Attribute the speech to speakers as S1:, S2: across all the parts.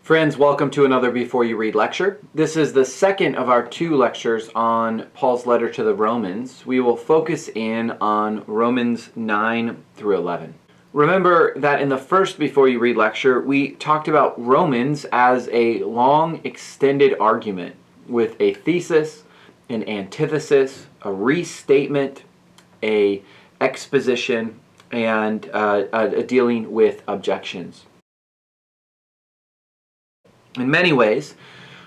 S1: Friends, welcome to another Before You Read lecture. This is the second of our two lectures on Paul's letter to the Romans. We will focus in on Romans 9 through 11. Remember that in the first Before You Read lecture, we talked about Romans as a long, extended argument with a thesis, an antithesis, a restatement, a exposition, and a dealing with objections. In many ways,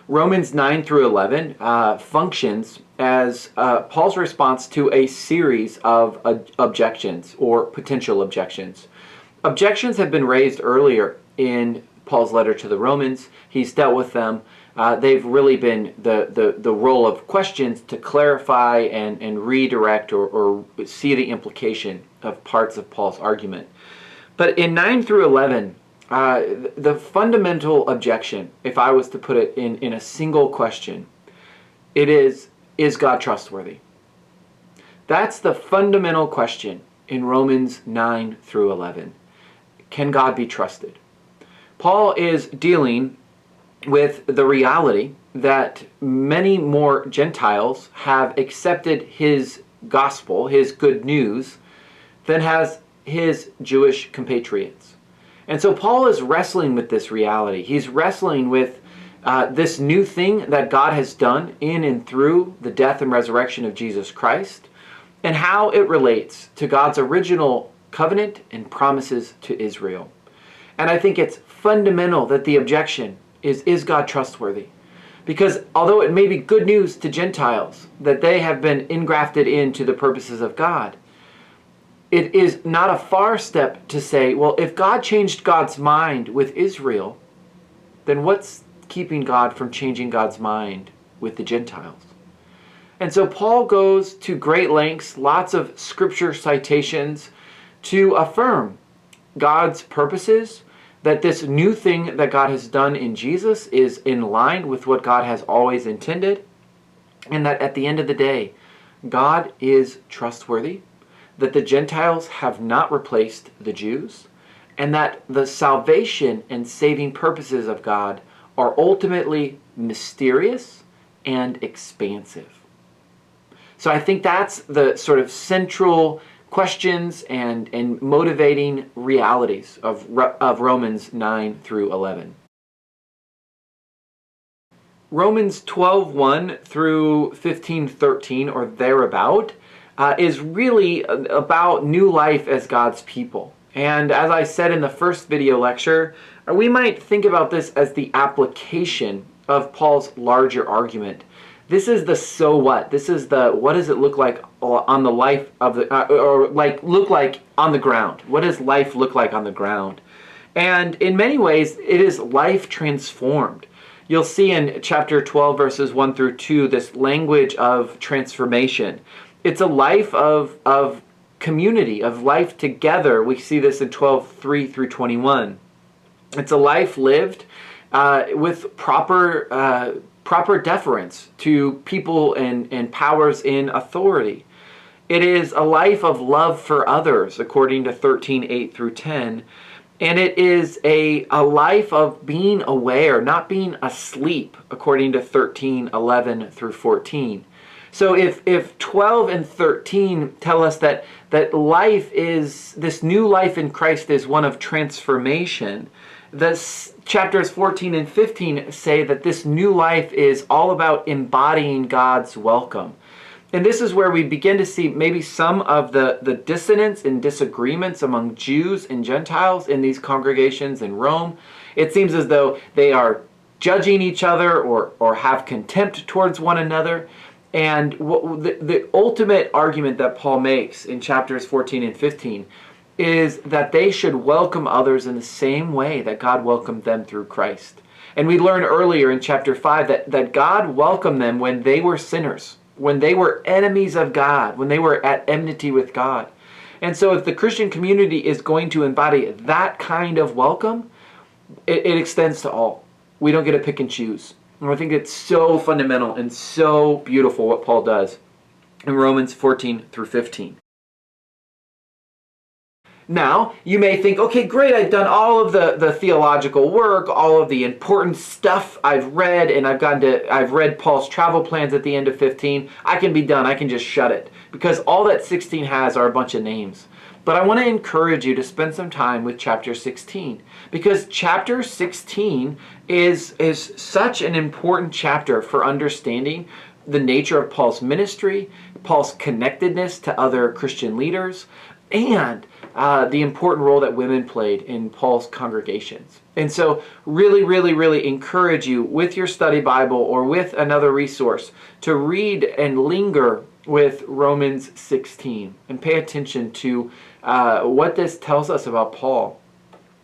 S1: Romans 9 through 11 functions as Paul's response to a series of objections or potential objections. Objections have been raised earlier in Paul's letter to the Romans. He's dealt with them. They've really been the role of questions to clarify and redirect or see the implication of parts of Paul's argument. But in 9 through 11, the fundamental objection, if I was to put it in a single question, it is God trustworthy? That's the fundamental question in Romans 9 through 11. Can God be trusted? Paul is dealing with the reality that many more Gentiles have accepted his gospel, his good news, than has his Jewish compatriots. And so Paul is wrestling with this reality. He's wrestling with this new thing that God has done in and through the death and resurrection of Jesus Christ, and how it relates to God's original covenant and promises to Israel. And I think it's fundamental that the objection is God trustworthy? Because although it may be good news to Gentiles that they have been engrafted into the purposes of God, it is not a far step to say, well, if God changed God's mind with Israel, then what's keeping God from changing God's mind with the Gentiles? And so Paul goes to great lengths, lots of scripture citations, to affirm God's purposes, that this new thing that God has done in Jesus is in line with what God has always intended, and that at the end of the day, God is trustworthy, that the Gentiles have not replaced the Jews, and that the salvation and saving purposes of God are ultimately mysterious and expansive. So I think that's the sort of central questions and motivating realities of Romans 9 through 11. Romans 12:1 through 15:13 or thereabout is really about new life as God's people. And as I said in the first video lecture, we might think about this as the application of Paul's larger argument. This is the so what. This is the what does it look like on the life of the look like on the ground. What does life look like on the ground? And in many ways, it is life transformed. You'll see in chapter 12 verses 1 through 2 this language of transformation. It's a life of community, of life together. We see this in 12:3 through 21. It's a life lived with proper deference to people and powers in authority. It is a life of love for others, according to 13:8 through 10. And it is a life of being aware, not being asleep, according to 13:11 through 14. So if 12 and 13 tell us that life is, this new life in Christ is one of transformation, chapters 14 and 15 say that this new life is all about embodying God's welcome. And this is where we begin to see maybe some of the dissonance and disagreements among Jews and Gentiles in these congregations in Rome. It seems as though they are judging each other or have contempt towards one another. And the ultimate argument that Paul makes in chapters 14 and 15 is that they should welcome others in the same way that God welcomed them through Christ. And we learned earlier in chapter 5 that God welcomed them when they were sinners, when they were enemies of God, when they were at enmity with God. And so if the Christian community is going to embody that kind of welcome, it extends to all. We don't get to pick and choose. And I think it's so fundamental and so beautiful what Paul does in Romans 14 through 15. Now, you may think, okay, great, I've done all of the theological work, all of the important stuff I've read, and I've read Paul's travel plans at the end of 15. I can be done. I can just shut it. Because all that 16 has are a bunch of names. But I want to encourage you to spend some time with chapter 16. Because chapter 16 is such an important chapter for understanding the nature of Paul's ministry, Paul's connectedness to other Christian leaders, and the important role that women played in Paul's congregations. And so really, really, really encourage you with your study Bible or with another resource to read and linger with Romans 16 and pay attention to what this tells us about Paul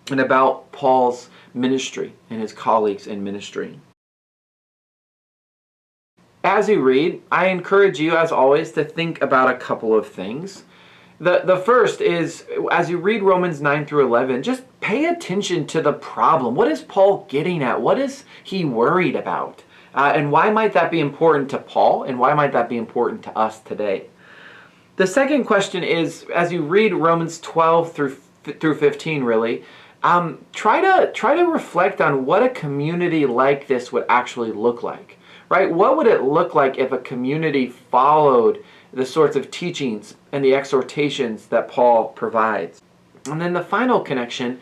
S1: and about Paul's ministry and his colleagues in ministry. As you read, I encourage you, as always, to think about a couple of things. The first is, as you read Romans 9 through 11, just pay attention to the problem. What is Paul getting at? What is he worried about? And why might that be important to Paul? And why might that be important to us today? The second question is, as you read Romans 12 through 15, really, try to reflect on what a community like this would actually look like. Right? What would it look like if a community followed the sorts of teachings and the exhortations that Paul provides? And then the final connection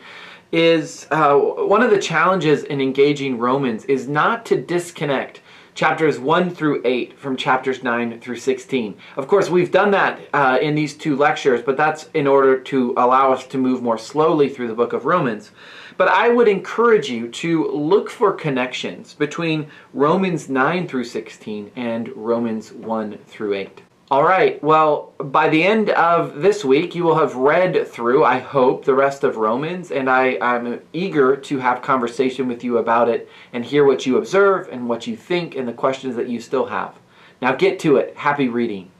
S1: is one of the challenges in engaging Romans is not to disconnect chapters 1 through 8 from chapters 9 through 16. Of course, we've done that in these two lectures, but that's in order to allow us to move more slowly through the book of Romans. But I would encourage you to look for connections between Romans 9 through 16 and Romans 1 through 8. All right, well, by the end of this week, you will have read through, I hope, the rest of Romans, and I'm eager to have conversation with you about it and hear what you observe and what you think and the questions that you still have. Now get to it. Happy reading.